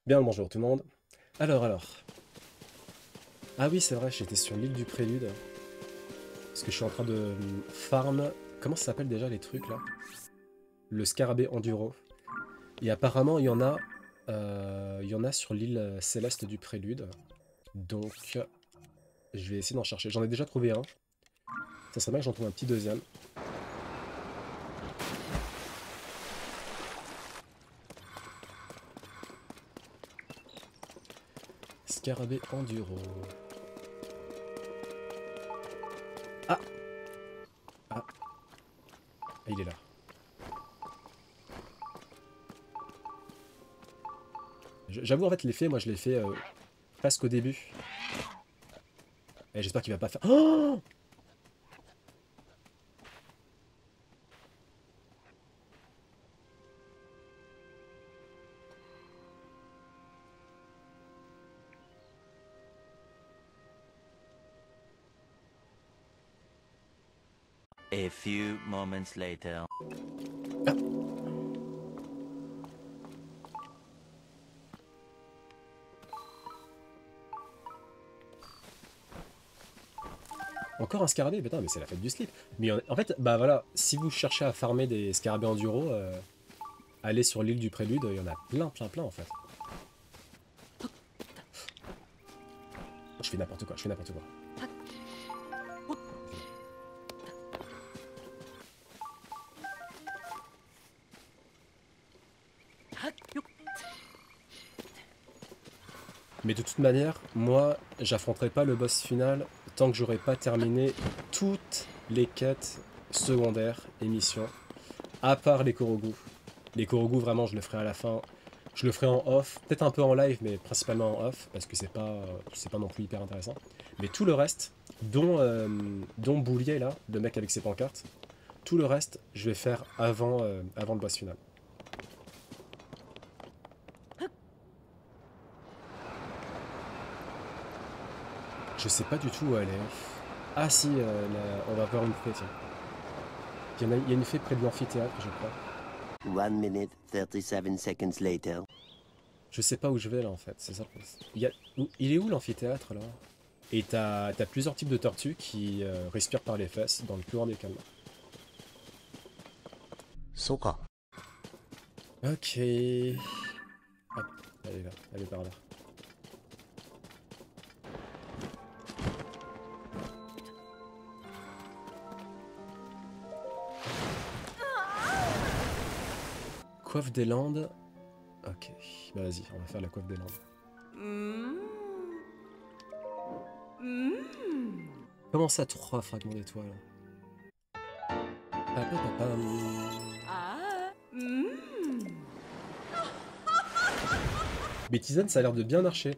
Bien le bonjour tout le monde. Alors. Ah oui, c'est vrai, j'étais sur l'île du Prélude. Parce que je suis en train de farm... Comment ça s'appelle déjà les trucs là? Le scarabée enduro. Et apparemment, il y en a sur l'île céleste du Prélude. Donc, je vais essayer d'en chercher. J'en ai déjà trouvé un. Ça serait bien que j'en trouve un petit deuxième. Scarabée enduro. Ah! Ah, il est là. J'avoue, en fait, l'effet, moi, je l'ai fait presque au début. Et j'espère qu'il va pas faire... Oh! A few moments later. Encore un scarabée? Putain, mais c'est la fête du slip. Mais en fait, bah voilà, si vous cherchez à farmer des scarabées enduro, allez sur l'île du Prélude, il y en a plein en fait. Je fais n'importe quoi, je fais n'importe quoi. Mais de toute manière, moi, j'affronterai pas le boss final tant que j'aurai pas terminé toutes les quêtes secondaires et missions, à part les Korogu. Les Korogu, vraiment, je le ferai à la fin. Je le ferai en off, peut-être un peu en live, mais principalement en off, parce que c'est pas non plus hyper intéressant. Mais tout le reste, dont Boulier, là, le mec avec ses pancartes, tout le reste, je vais faire avant le boss final. Je sais pas du tout où elle est. Ah si, on va voir une fée, tiens. Il y a une fée près de l'amphithéâtre, je crois. 1 minute 37 seconds later. Je sais pas où je vais là en fait, c'est ça. Il est où l'amphithéâtre là? Et t'as plusieurs types de tortues qui respirent par les fesses dans le plus grand des calmes. Soka. Ok. Hop, elle est là, elle est par là. Coiffe des Landes. Ok, bah vas-y, on va faire la coiffe des Landes. Comment ça, 3 fragments d'étoiles? Mais Tizen, ça a l'air de bien marcher.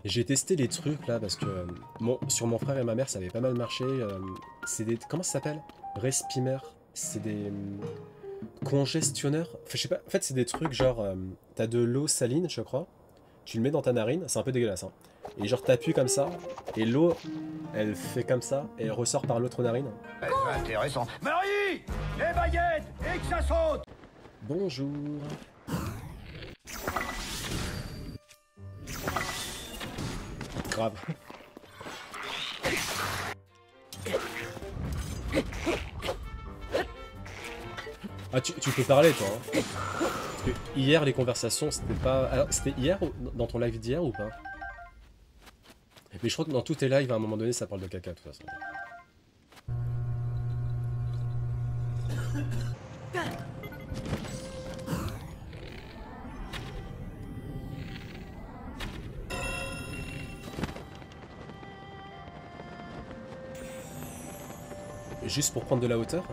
J'ai testé les trucs là parce que sur mon frère et ma mère ça avait pas mal marché. C'est des... Comment ça s'appelle? Respimer. C'est des congestionneurs. Enfin, je sais pas. En fait, c'est des trucs genre. T'as de l'eau saline, je crois. Tu le mets dans ta narine. C'est un peu dégueulasse. Hein. Et genre, t'appuies comme ça. Et l'eau, elle fait comme ça. Et elle ressort par l'autre narine. C'est intéressant. Marie! Les baguettes! Et que ça saute! Bonjour. Grave. Ah, tu peux parler, toi. Hein. Parce que hier, les conversations, c'était pas... Alors, c'était hier, dans ton live d'hier ou pas? Mais je crois que dans tous tes lives, à un moment donné, ça parle de caca, de toute façon. Juste pour prendre de la hauteur?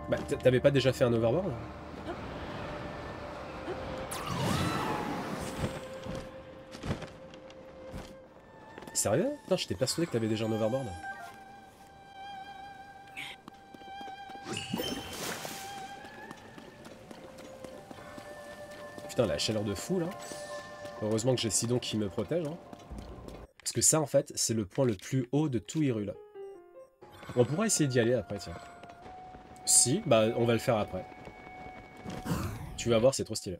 Bah, t'avais pas déjà fait un overboard? Sérieux? Putain, j'étais persuadé que t'avais déjà un overboard. Putain, la chaleur de fou, là. Heureusement que j'ai Sidon qui me protège, hein. Parce que ça, en fait, c'est le point le plus haut de tout Hyrule. On pourra essayer d'y aller après, tiens. Si, bah, on va le faire après. Tu vas voir, c'est trop stylé.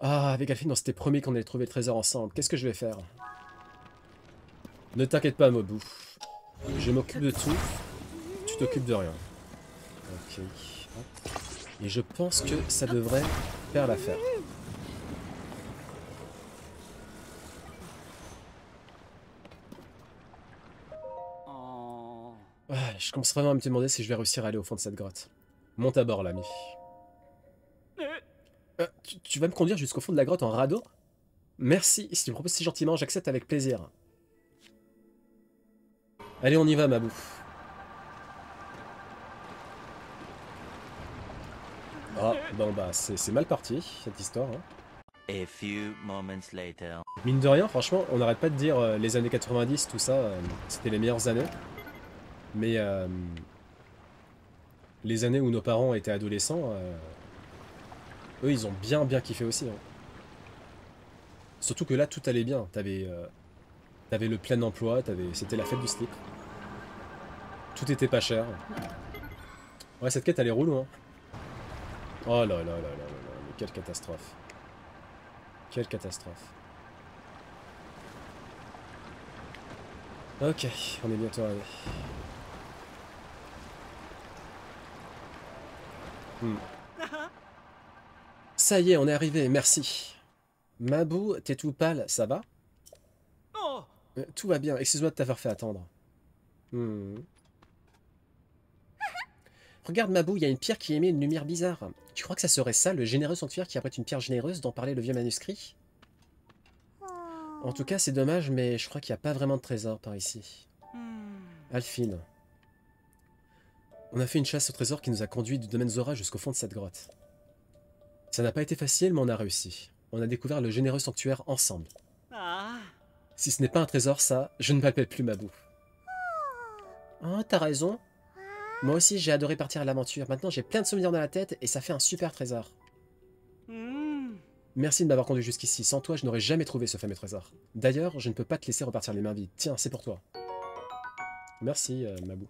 Ah, avec Alphine, on s'était promis qu'on allait trouver le trésor ensemble. Qu'est-ce que je vais faire? Ne t'inquiète pas, Mobu. Je m'occupe de tout. Tu t'occupes de rien. Ok. Hop. Et je pense que ça devrait faire l'affaire. Ah, je commence vraiment à me demander si je vais réussir à aller au fond de cette grotte. Monte à bord, l'ami. Tu vas me conduire jusqu'au fond de la grotte en radeau? Merci, si tu me proposes si gentiment, j'accepte avec plaisir. Allez, on y va, Mabou. Ah, bon bah, c'est mal parti, cette histoire. Hein. A few moments later. Mine de rien, franchement, on n'arrête pas de dire les années 90, tout ça, c'était les meilleures années. Mais les années où nos parents étaient adolescents, eux, ils ont bien kiffé aussi. Hein. Surtout que là, tout allait bien. T'avais le plein emploi, c'était la fête du slip. Tout était pas cher. Ouais, cette quête, elle est relou, hein. Oh là là là là là là, mais quelle catastrophe. Quelle catastrophe. Ok, on est bientôt arrivé. Ça y est, on est arrivé, merci. Mabou, t'es tout pâle, ça va? Tout va bien, excuse-moi de t'avoir fait attendre. Regarde Mabou, il y a une pierre qui émet une lumière bizarre. Tu crois que ça serait ça, le généreux sanctuaire qui abrite une pierre généreuse dont parlait le vieux manuscrit? En tout cas, c'est dommage, mais je crois qu'il n'y a pas vraiment de trésor par ici. Alphine. On a fait une chasse au trésor qui nous a conduit du domaine Zora jusqu'au fond de cette grotte. Ça n'a pas été facile, mais on a réussi. On a découvert le généreux sanctuaire ensemble. Si ce n'est pas un trésor, ça, je ne m'appelle plus Mabou. Oh, t'as raison. Moi aussi, j'ai adoré partir à l'aventure. Maintenant, j'ai plein de souvenirs dans la tête et ça fait un super trésor. Merci de m'avoir conduit jusqu'ici. Sans toi, je n'aurais jamais trouvé ce fameux trésor. D'ailleurs, je ne peux pas te laisser repartir les mains vides. Tiens, c'est pour toi. Merci, Mabou.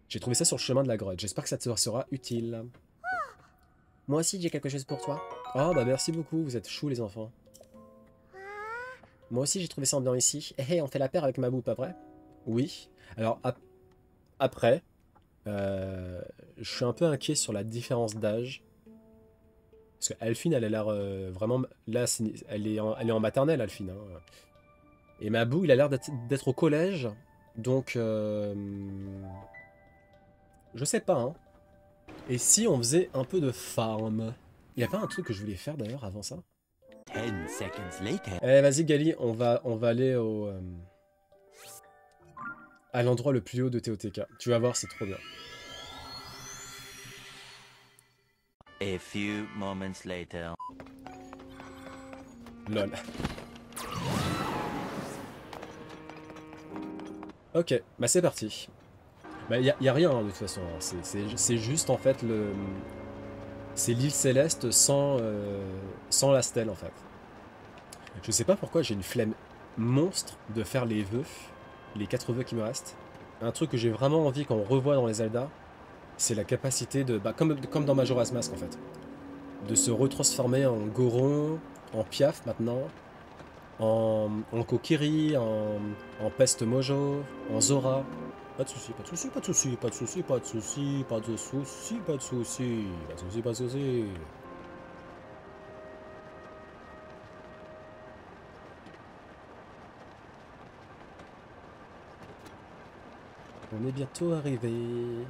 J'ai trouvé ça sur le chemin de la grotte. J'espère que ça te sera utile. Moi aussi, j'ai quelque chose pour toi. Oh, bah merci beaucoup. Vous êtes choux, les enfants. Moi aussi, j'ai trouvé ça ambiant ici. Hé, on fait la paire avec Mabou, pas vrai? Oui. Alors, après... je suis un peu inquiet sur la différence d'âge. Parce qu'Alphine, elle a l'air vraiment... Là, elle est en maternelle, Alphine. Hein. Et Mabou, il a l'air d'être au collège. Donc... je sais pas, hein. Et si on faisait un peu de farm? Il n'y a pas un truc que je voulais faire, d'ailleurs, avant ça? 10 seconds later. Eh, vas-y, Gali, on va aller au... à l'endroit le plus haut de TOTK. Tu vas voir, c'est trop bien. A few moments later. Lol. Ok, bah c'est parti. Bah y a rien hein, de toute façon. Hein. C'est juste en fait le... C'est l'île céleste sans la stèle en fait. Je sais pas pourquoi j'ai une flemme monstre de faire les vœux. Les 4 vœux qui me restent. Un truc que j'ai vraiment envie qu'on revoit dans les Zelda, c'est la capacité de... Bah, comme dans Majora's Mask en fait. De se retransformer en Goron, en Piaf maintenant, en Kokiri, en Peste Mojo, en Zora. Pas de soucis, pas de soucis, pas de soucis, pas de soucis, pas de soucis, pas de soucis, pas de soucis, pas de soucis, pas de soucis. On est bientôt arrivé.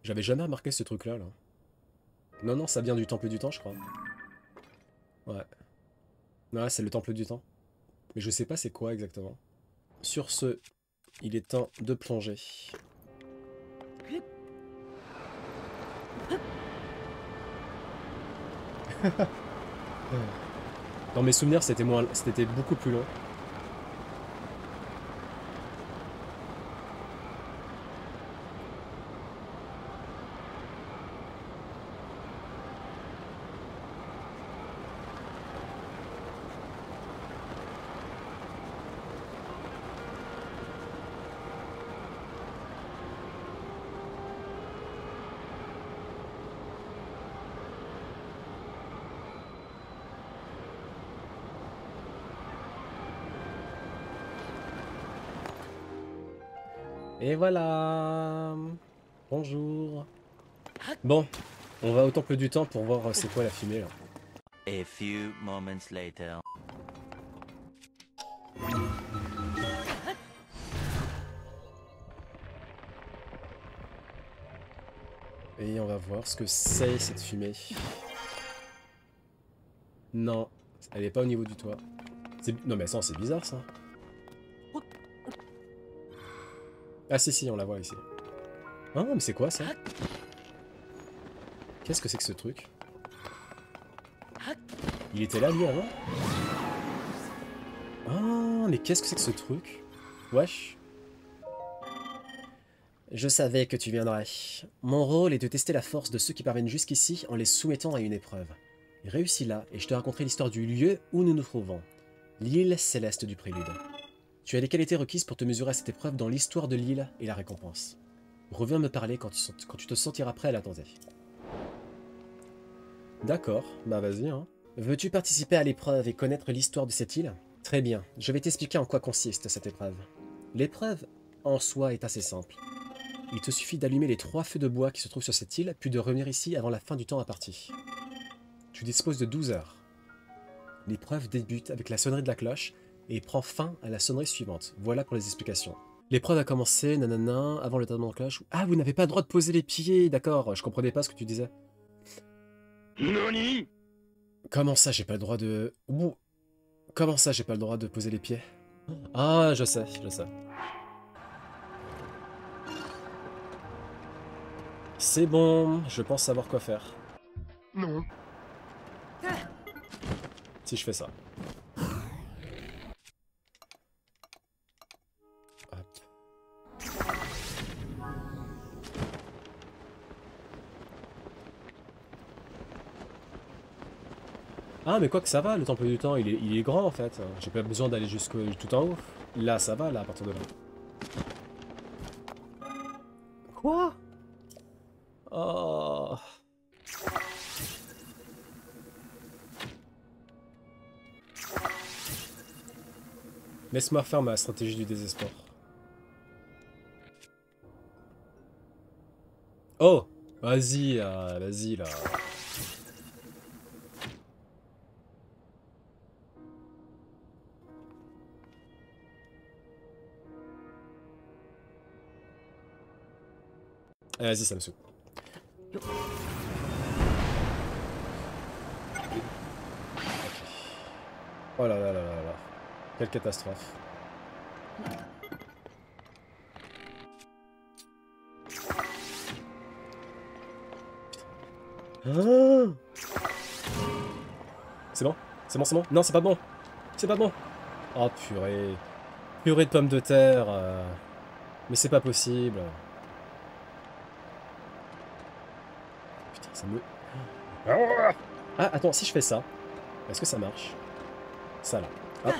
J'avais jamais remarqué ce truc-là, là. Non, non, ça vient du Temple du Temps, je crois. Ouais. Ouais, c'est le Temple du Temps. Mais je sais pas c'est quoi exactement. Sur ce, il est temps de plonger. Dans mes souvenirs, c'était beaucoup plus long. Et voilà. Bonjour. Bon, on va au temple du temps pour voir c'est quoi la fumée là. A few moments later. Et on va voir ce que c'est cette fumée. Non, elle est pas au niveau du toit. Non mais ça c'est bizarre ça. Ah si, on la voit ici. Ah mais c'est quoi ça? Qu'est-ce que c'est que ce truc? Il était là lui avant? Ah mais qu'est-ce que c'est que ce truc? Wesh. Je savais que tu viendrais. Mon rôle est de tester la force de ceux qui parviennent jusqu'ici en les soumettant à une épreuve. Réussis-la et je te raconterai l'histoire du lieu où nous nous trouvons. L'île céleste du prélude. Tu as les qualités requises pour te mesurer à cette épreuve dans l'histoire de l'île et la récompense. Reviens me parler quand tu te sentiras prêt à la tenter. D'accord, bah vas-y hein. Veux-tu participer à l'épreuve et connaître l'histoire de cette île? Très bien, je vais t'expliquer en quoi consiste cette épreuve. L'épreuve, en soi, est assez simple. Il te suffit d'allumer les 3 feux de bois qui se trouvent sur cette île, puis de revenir ici avant la fin du temps imparti. Tu disposes de 12 heures. L'épreuve débute avec la sonnerie de la cloche et prend fin à la sonnerie suivante. Voilà pour les explications. L'épreuve a commencé, nanana, avant le tintement de cloche. Ah, vous n'avez pas le droit de poser les pieds, d'accord, je comprenais pas ce que tu disais. Nani? Comment ça, j'ai pas le droit de... Ouh. Comment ça, j'ai pas le droit de poser les pieds? Ah, je sais. C'est bon, je pense savoir quoi faire. Non. Si je fais ça. Hop. Ah, mais quoi que ça va, le temple du temps, il est grand en fait. J'ai pas besoin d'aller jusqu'au tout en haut. Là, ça va, là, à partir de là. Quoi? Oh. Laisse-moi faire ma stratégie du désespoir. Oh! Vas-y, vas-y, là. Ah, vas-y, ça me saoule. Oh là là là là là. Quelle catastrophe. Ah, c'est bon? C'est bon, c'est bon? Non, c'est pas bon! C'est pas bon! Oh purée. Purée de pommes de terre. Mais c'est pas possible. Putain, ça me... Ah, attends, si je fais ça, est-ce que ça marche? Ça là. Hop.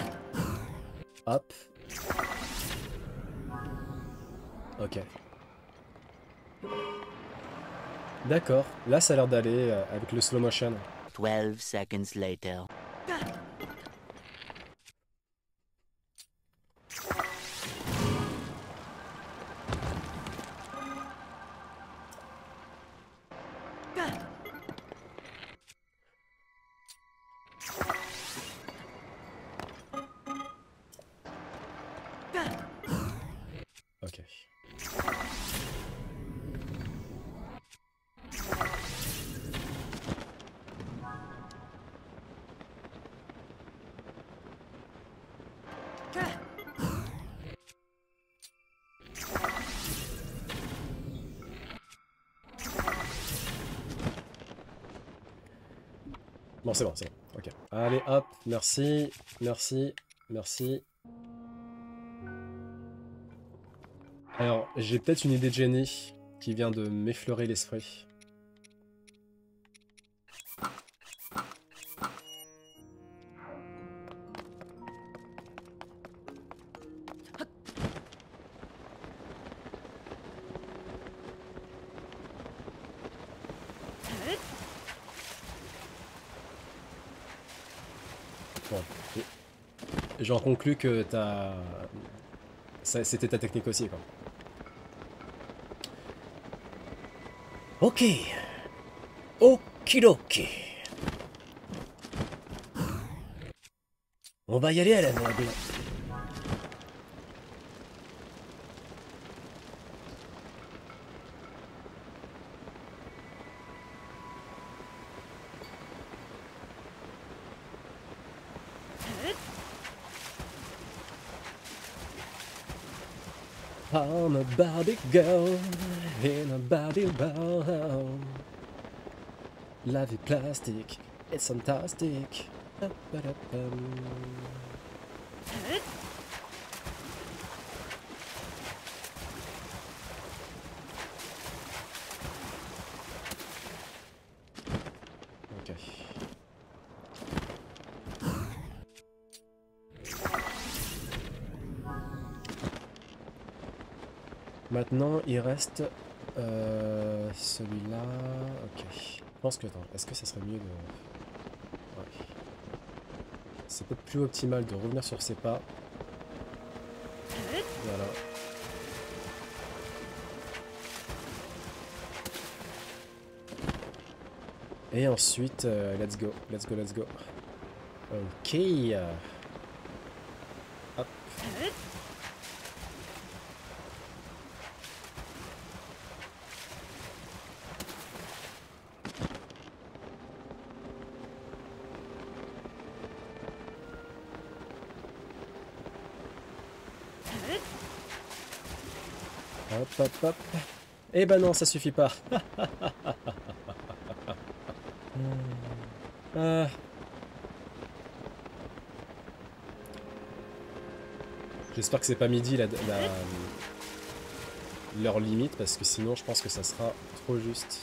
Hop. Ok. D'accord. Là, ça a l'air d'aller avec le slow motion. 12 seconds later. Ok. Bon, c'est bon, c'est bon. Ok. Allez, hop. Merci. Merci. Merci. Alors, j'ai peut-être une idée de génie qui vient de m'effleurer l'esprit. Bon. J'en conclus que c'était ta technique aussi, quoi. Ok. Okidoki. On va y aller à l'aveugle. I'm a Barbie girl in a Barbie world. La vie plastique, it's fantastic. Ok. Maintenant, il reste celui-là. Ok. Je pense que, attends, est-ce que ça serait mieux de... Ouais. C'est peut-être plus optimal de revenir sur ses pas. Voilà. Et ensuite, let's go, let's go, let's go. Ok. Hop. Hop, hop, hop. Eh ben non, ça suffit pas. Ah. J'espère que c'est pas midi l'heure limite, parce que sinon je pense que ça sera trop juste.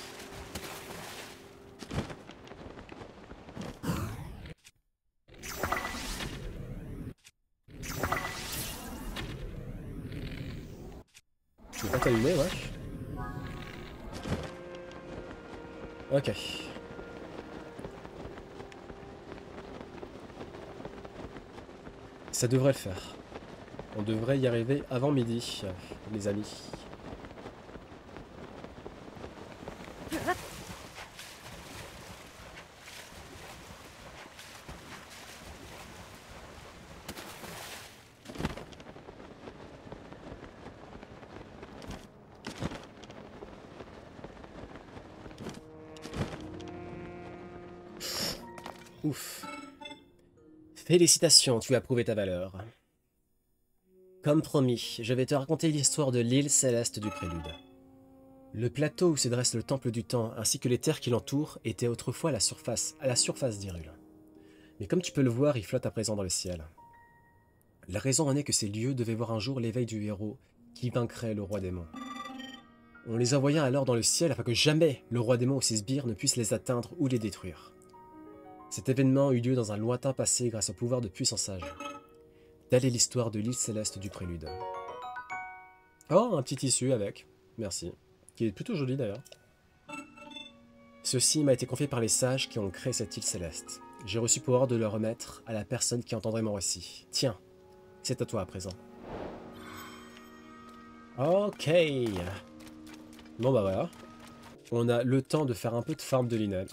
Tu veux pas t'allumer, wesh? Ok. Ça devrait le faire. On devrait y arriver avant midi, les amis. Ouf. Félicitations, tu as prouvé ta valeur. Comme promis, je vais te raconter l'histoire de l'île céleste du Prélude. Le plateau où se dresse le temple du temps ainsi que les terres qui l'entourent étaient autrefois à la surface d'Hyrule. Mais comme tu peux le voir, il flotte à présent dans le ciel. La raison en est que ces lieux devaient voir un jour l'éveil du héros qui vaincrait le roi démon. On les envoya alors dans le ciel afin que jamais le roi démon ou ses sbires ne puissent les atteindre ou les détruire. Cet événement eut lieu dans un lointain passé grâce au pouvoir de puissants sages. Telle est l'histoire de l'île céleste du Prélude. Oh, un petit tissu avec. Merci. Qui est plutôt joli d'ailleurs. Ceci m'a été confié par les sages qui ont créé cette île céleste. J'ai reçu pouvoir de le remettre à la personne qui entendrait mon récit. Tiens, c'est à toi à présent. Ok. Bon bah voilà. On a le temps de faire un peu de farm de Linel.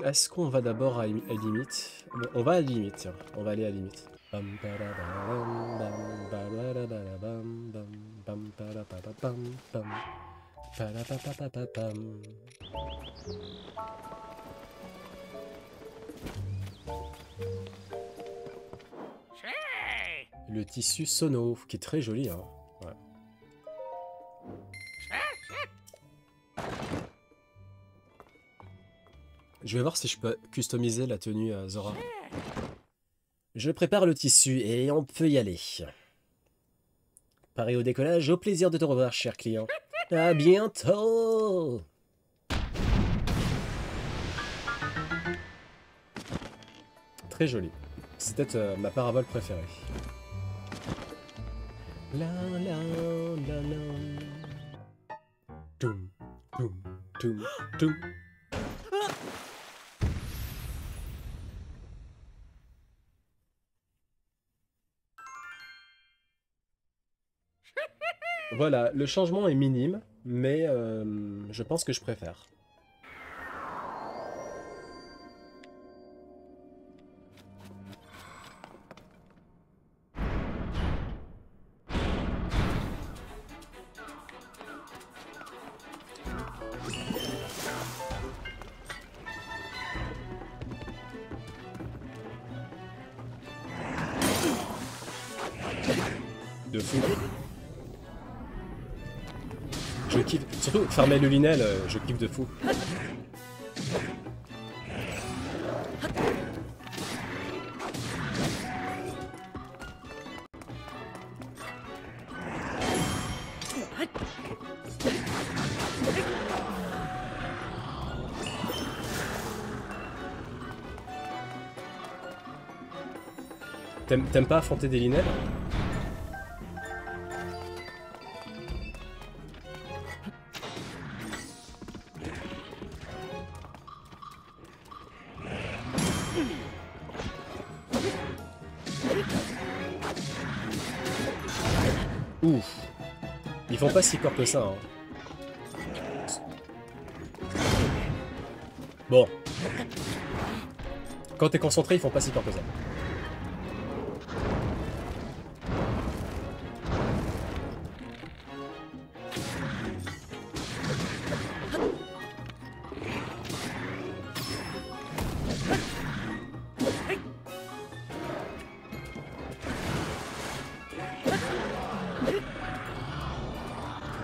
Est-ce qu'on va d'abord à limite? On va à limite, tiens. On va aller à limite. Le tissu sono, qui est très joli, hein. Ouais. Je vais voir si je peux customiser la tenue à Zora. Je prépare le tissu et on peut y aller. Pareil au décollage, au plaisir de te revoir, cher client. À bientôt! Très joli. C'est peut-être ma parabole préférée. La la la la. Toum, toum, toum, toum. Voilà, le changement est minime, mais je pense que je préfère. De fou. Je kiffe. Surtout, farmer le Linel, je kiffe de fou. T'aimes pas affronter des Linel? Ouf. Ils font pas si peur que ça, hein. Bon. Quand t'es concentré, ils font pas si peur que ça.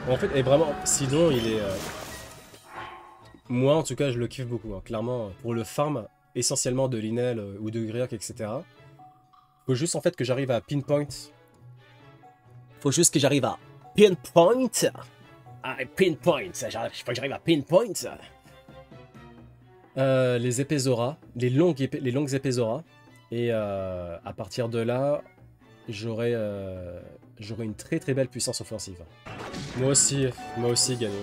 En fait, et vraiment, Sidon, il est... Moi, en tout cas, je le kiffe beaucoup. Hein. Clairement, pour le farm, essentiellement de Linel ou de Griok, etc. Faut juste, en fait, que j'arrive à pinpoint. Faut juste que j'arrive à pinpoint. Ah, pinpoint. Faut que j'arrive à pinpoint. Les épées Zora. Les longues épées Zora. Et à partir de là, j'aurai une très très belle puissance offensive. Moi aussi, gagné.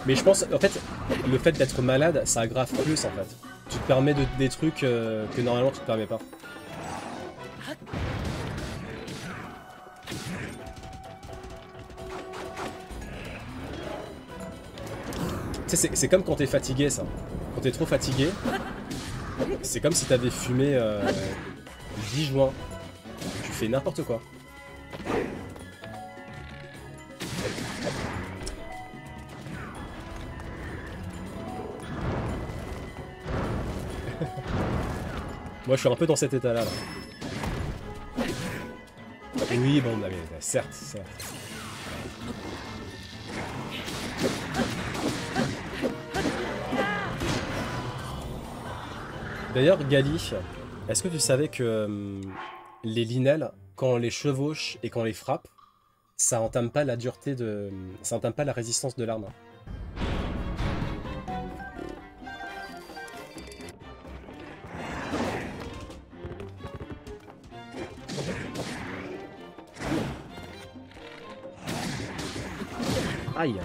Mais je pense, en fait, le fait d'être malade, ça aggrave plus, en fait. Tu te permets des trucs que normalement tu te permets pas. Tu sais, c'est comme quand t'es fatigué, ça. Quand t'es trop fatigué, c'est comme si t'avais fumé 10 joints. Tu fais n'importe quoi. Moi, je suis un peu dans cet état-là. Là. Oui, bon, mais certes, certes. D'ailleurs, Gali, est-ce que tu savais que les Linel, quand on les chevauche et qu'on les frappe, ça entame pas la dureté de... ça entame pas la résistance de l'arme. Aïe.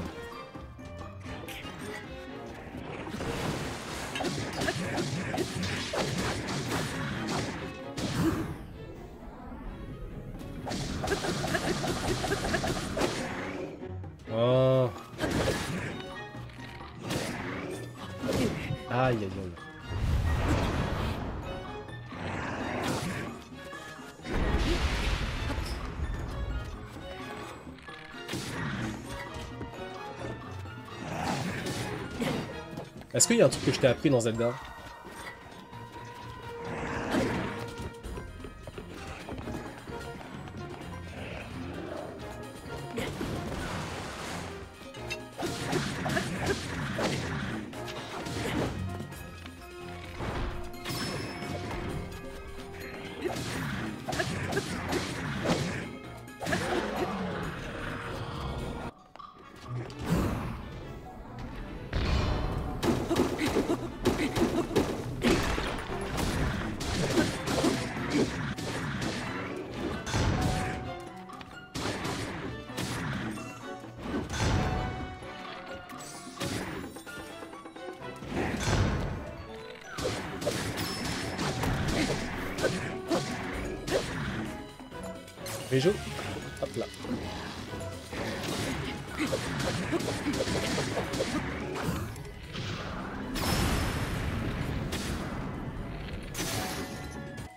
Oh. Aïe, aïe, aïe. Est-ce qu'il y a un truc que je t'ai appris dans Zelda? Réjo. Hop là.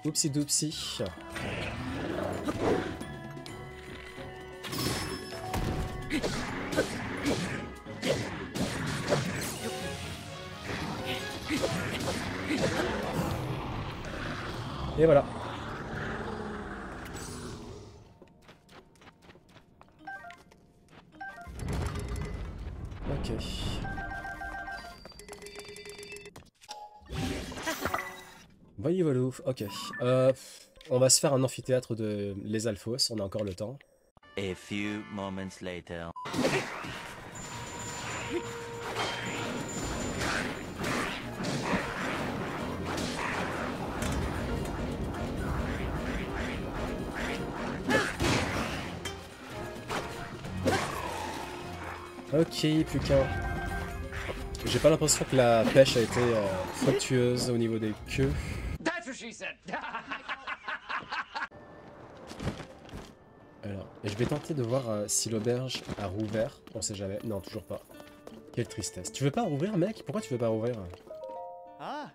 Oupsi doupsi. Et voilà. Voyez, voilà, ok. On va se faire un amphithéâtre de Les Alphos, on a encore le temps. A few moments later. Ok, plus qu'un. J'ai pas l'impression que la pêche a été fructueuse au niveau des queues. That's what she said. Alors, je vais tenter de voir si l'auberge a rouvert. On sait jamais. Non, toujours pas. Quelle tristesse. Tu veux pas rouvrir, mec? Pourquoi tu veux pas rouvrir? Ah,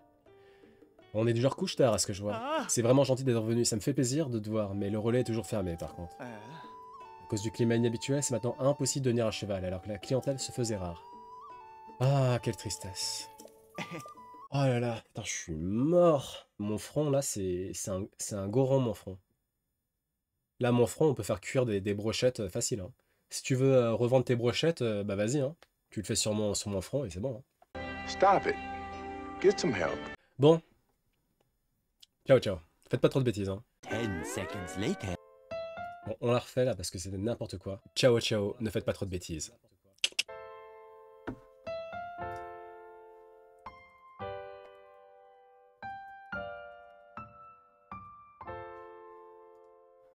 On est du genre couche tard à ce que je vois. Ah. C'est vraiment gentil d'être revenu. Ça me fait plaisir de te voir, mais le relais est toujours fermé par contre. À cause du climat inhabituel, c'est maintenant impossible de venir à cheval, alors que la clientèle se faisait rare. Ah, quelle tristesse. Oh là là, putain, je suis mort. Mon front, là, c'est un goron, mon front. Là, mon front, on peut faire cuire des brochettes facile. Hein. Si tu veux revendre tes brochettes, bah vas-y, hein. Tu le fais sur mon front et c'est bon. Hein. Stop it. Get some help. Bon. Ciao, ciao. Faites pas trop de bêtises, hein. 10 seconds later. Bon, on la refait là parce que c'était n'importe quoi. Ciao, ciao. Ne faites pas trop de bêtises.